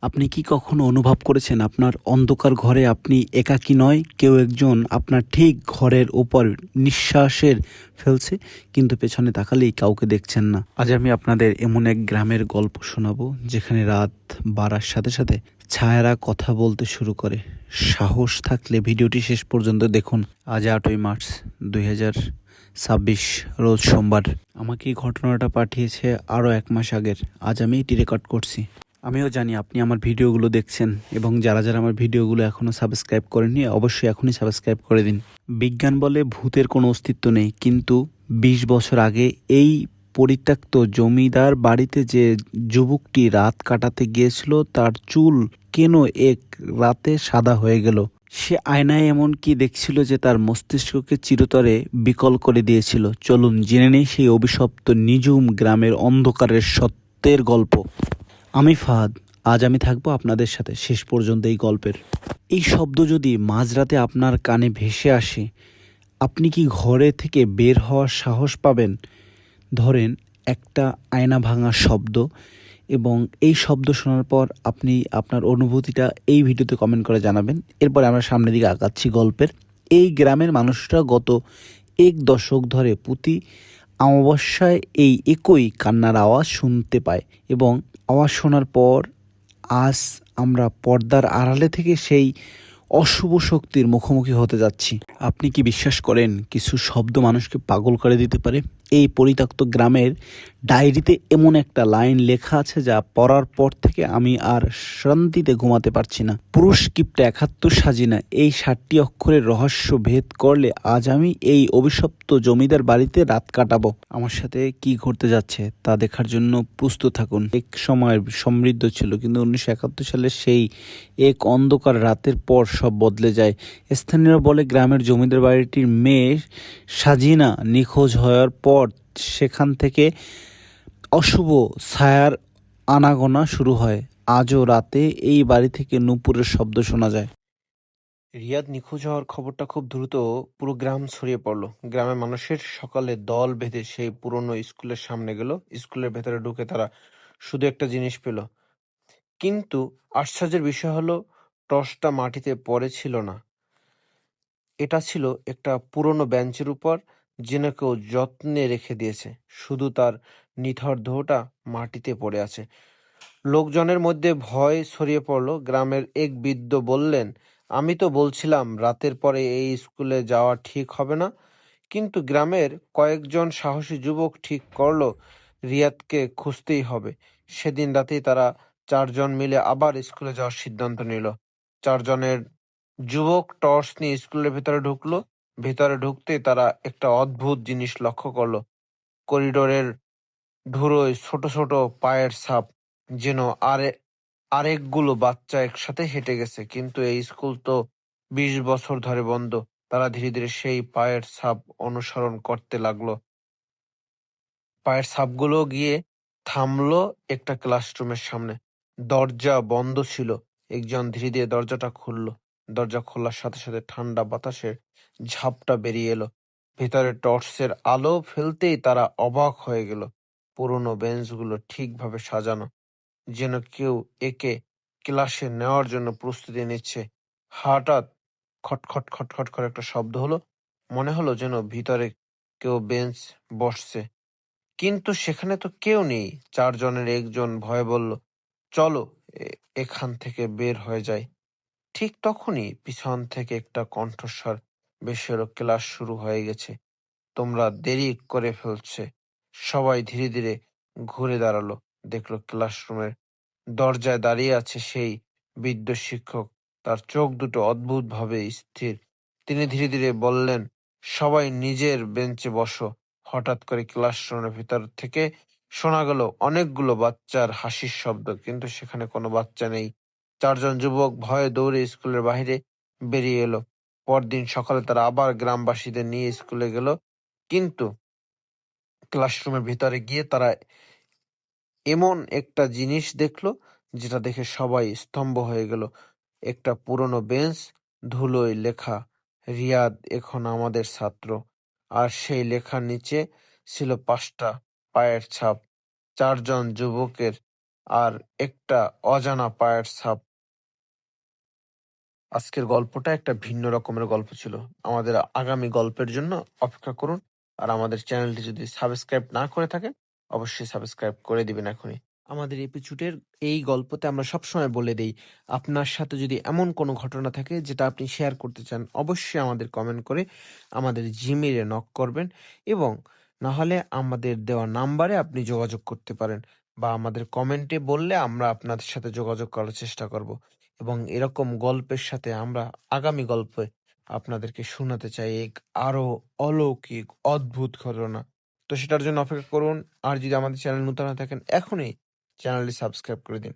আপনি কি কখনো অনুভব করেছেন আপনার অন্ধকার ঘরে আপনি একাকী নয়, কেউ একজন আপনার ঠিক ঘরের উপর নিঃশ্বাসের ফেলছে, কিন্তু পেছনে তাকালেই কাউকে দেখছেন না। আজ আমি আপনাদের এমন এক গ্রামের গল্প শোনাবো যেখানে রাত বাড়ার সাথে সাথে ছায়ারা কথা বলতে শুরু করে। সাহস থাকলে ভিডিওটি শেষ পর্যন্ত দেখুন। আজ 8ই মার্চ 2026, রোজ সোমবার। আমাকে এই ঘটনাটা পাঠিয়েছে আরও 1 মাস আগের। আজ আমি এটি রেকর্ড করছি। আমিও জানি আপনি আমার ভিডিওগুলো দেখছেন, এবং যারা যারা আমার ভিডিওগুলো এখনও সাবস্ক্রাইব করেননি অবশ্যই এখনই সাবস্ক্রাইব করে দিন। বিজ্ঞান বলে ভূতের কোনো অস্তিত্ব নেই, কিন্তু 20 বছর আগে এই পরিত্যক্ত জমিদার বাড়িতে যে যুবকটি রাত কাটাতে গিয়েছিল তার চুল কেন এক রাতে সাদা হয়ে গেল? সে আয়নায় এমন কি দেখছিল যে তার মস্তিষ্ককে চিরতরে বিকল করে দিয়েছিল? চলুন জেনে নেই সেই অভিশপ্ত নিঝুম গ্রামের অন্ধকারের সত্যের গল্প। আমি ফাহাদ। আজ আমি থাকবো আপনাদের সাথে শেষ পর্যন্ত এই গল্পের। এই শব্দ যদি মাঝরাতে আপনার কানে ভেসে আসে, আপনি কি ঘরে থেকে বের হওয়ার সাহস পাবেন? ধরেন একটা আয়না ভাঙার শব্দ, এবং এই শব্দ শোনার পর আপনি আপনার অনুভূতিটা এই ভিডিওতে কমেন্ট করে জানাবেন। এরপর আমরা সামনের দিকে আগাচ্ছি গল্পের। এই গ্রামের মানুষরা গত 1 দশক ধরে প্রতি অমাবস্যায় এই একই কান্নার আওয়াজ শুনতে পায়, এবং আওয়াজ শোনার পর আজ আমরা পর্দার আড়ালে থেকে সেই অশুভ শক্তির মুখোমুখি হতে যাচ্ছি। আপনি কি বিশ্বাস করেন কিছু শব্দ মানুষকে পাগল করে দিতে পারে? এই পরিত্যক্ত গ্রামের ডায়েরিতে এমন একটা লাইন লেখা আছে যা পড়ার পর থেকে আমি আর শান্তিতে ঘুমাতে পারছি না। পুরুষ কিপটা 71 সাজি না, এই 7টি অক্ষরের রহস্য ভেদ করলে আজ আমি এই অভিশপ্ত জমিদার বাড়িতে রাত কাটাবো। আমার সাথে কি ঘটতে যাচ্ছে তা দেখার জন্য প্রস্তুত থাকুন। এক সময় সমৃদ্ধ ছিল, কিন্তু 1971 সালের সেই এক অন্ধকার রাতের পর সব বদলে যায়। স্থানীয়রা বলে গ্রামের জমিদার বাড়িটির মেয়ে সাজিনা নিখোঁজ হওয়ার পর সেখান থেকে অশুভ ছায়ার আনাগোনা শুরু হয়। আজও রাতে এই বাড়ি থেকে নূপুরের শব্দ শোনা যায়। রিয়াদ নিখোঁজ হওয়ার খবরটা খুব দ্রুত পুরো গ্রাম ছড়িয়ে পড়ল। গ্রামের মানুষের সকালে দল বেঁধে সেই পুরনো স্কুলের সামনে গেল। স্কুলের ভেতরে ঢুকে তারা শুধু একটা জিনিস পেল, কিন্তু আশ্চর্যের বিষয় হলো টর্চটা মাটিতে পড়ে ছিল না। এটা ছিল একটা পুরনো বেঞ্চের উপর, যেন কেউ যত্নে রেখে দিয়েছে। শুধু তার নিথর দেহটা মাটিতে পড়ে আছে। লোকজনের মধ্যে ভয় ছড়িয়ে পড়ল। গ্রামের এক বৃদ্ধ বললেন, আমি তো বলছিলাম রাতের পরে এই স্কুলে যাওয়া ঠিক হবে না। কিন্তু গ্রামের কয়েকজন সাহসী যুবক ঠিক করলো রিয়াদকে খুঁজতেই হবে। সেদিন রাতেই তারা 4 জন মিলে আবার স্কুলে যাওয়ার সিদ্ধান্ত নিল। 4 জনের যুবক টর্চ নিয়ে স্কুলের ভেতরে ঢুকলো। ভেতরে ঢুকতেই তারা একটা অদ্ভুত জিনিস লক্ষ্য করলো। করিডোরের ধুলোয় ছোট ছোট পায়ের ছাপ, যেন আরেকগুলো বাচ্চা একসাথে হেঁটে গেছে। কিন্তু এই স্কুল তো 20 বছর ধরে বন্ধ। তারা ধীরে ধীরে সেই পায়ের ছাপ অনুসরণ করতে লাগলো। পায়ের ছাপগুলো গিয়ে থামলো একটা ক্লাসরুমের সামনে। দরজা বন্ধ ছিল। একজন ধীরে ধীরে দরজাটা খুললো। দরজা খোলার সাথে সাথে ঠান্ডা বাতাসের ঝাপটা বেরিয়ে এলো। ভেতরে টর্চের আলো ফেলতেই তারা অবাক হয়ে গেল। পুরোনো বেঞ্চগুলো ঠিকভাবে সাজানো, যেন কেউ একে ক্লাসে নেওয়ার জন্য প্রস্তুতি নিচ্ছে। হঠাৎ খটখট খটখট করে একটা শব্দ হলো। মনে হলো যেন ভিতরে কেউ বেঞ্চ বসছে, কিন্তু সেখানে তো কেউ নেই। 4 জনের একজন ভয়ে বলল, চলো এখান থেকে বের হয়ে যায়। ঠিক তখনই পিছন থেকে একটা কণ্ঠস্বর ভেসে এলো, ক্লাস শুরু হয়ে গেছে, তোমরা দেরি করে ফেলছে। সবাই ধীরে ধীরে ঘুরে দাঁড়ালো। দেখলো ক্লাসরুমের দরজায় দাঁড়িয়ে আছে সেই বৃদ্ধ শিক্ষক। তার চোখ দুটো অদ্ভুতভাবে স্থির। তিনি ধীরে ধীরে বললেন, সবাই নিজের বেঞ্চে বসো। হঠাৎ করে ক্লাসরুমের ভিতর থেকে শোনা গেল অনেকগুলো বাচ্চার হাসির শব্দ, কিন্তু সেখানে কোনো বাচ্চা নেই। 4 জন যুবক ভয়ে দৌড়ে স্কুলের বাইরে বেরিয়ে এলো। পরদিন সকালে তারা আবার গ্রামবাসীদের নিয়ে স্কুলে গেল, কিন্তু ক্লাসরুমের ভিতরে গিয়ে তারা এমন একটা জিনিস দেখলো যেটা দেখে সবাই স্তম্ভ হয়ে গেল। একটা পুরনো বেঞ্চ, ধুলোয় লেখা, রিয়াদ এখন আমাদের ছাত্র। আর সেই লেখার নিচে ছিল 5টা পায়ের ছাপ। 4 জন যুবকের আর একটা অজানা পায়ের ছাপ। আজকের গল্পটা একটা ভিন্ন রকমের গল্প ছিল। আমাদের আগামী গল্পের জন্য অপেক্ষা করুন। আর আমাদের চ্যানেলটি যদি সাবস্ক্রাইব না করে থাকেন, অবশ্যই সাবস্ক্রাইব করে দিবেন এখনই। আমাদের এপিসোডের এই গল্পতে আমরা সবসময় বলে দেই, আপনার সাথে যদি এমন কোনো ঘটনা থাকে যেটা আপনি শেয়ার করতে চান, অবশ্যই আমাদের কমেন্ট করে আমাদের জিমেইলে নক করবেন, এবং না হলে আমাদের দেওয়া নাম্বারে আপনি যোগাযোগ করতে পারেন, বা আমাদের কমেন্টে বললে আমরা আপনাদের সাথে যোগাযোগ করার চেষ্টা করব। এবং এরকম গল্পের সাথে আমরা আগামী গল্পে আপনাদেরকে শোনাতে চাই এক আরো অলৌকিক অদ্ভুত ঘটনা। তো সেটার জন্য অপেক্ষা করুন। আর যদি আমাদের চ্যানেল নতুন হয়ে থাকেন, এখনই চ্যানেলটি সাবস্ক্রাইব করে দিন।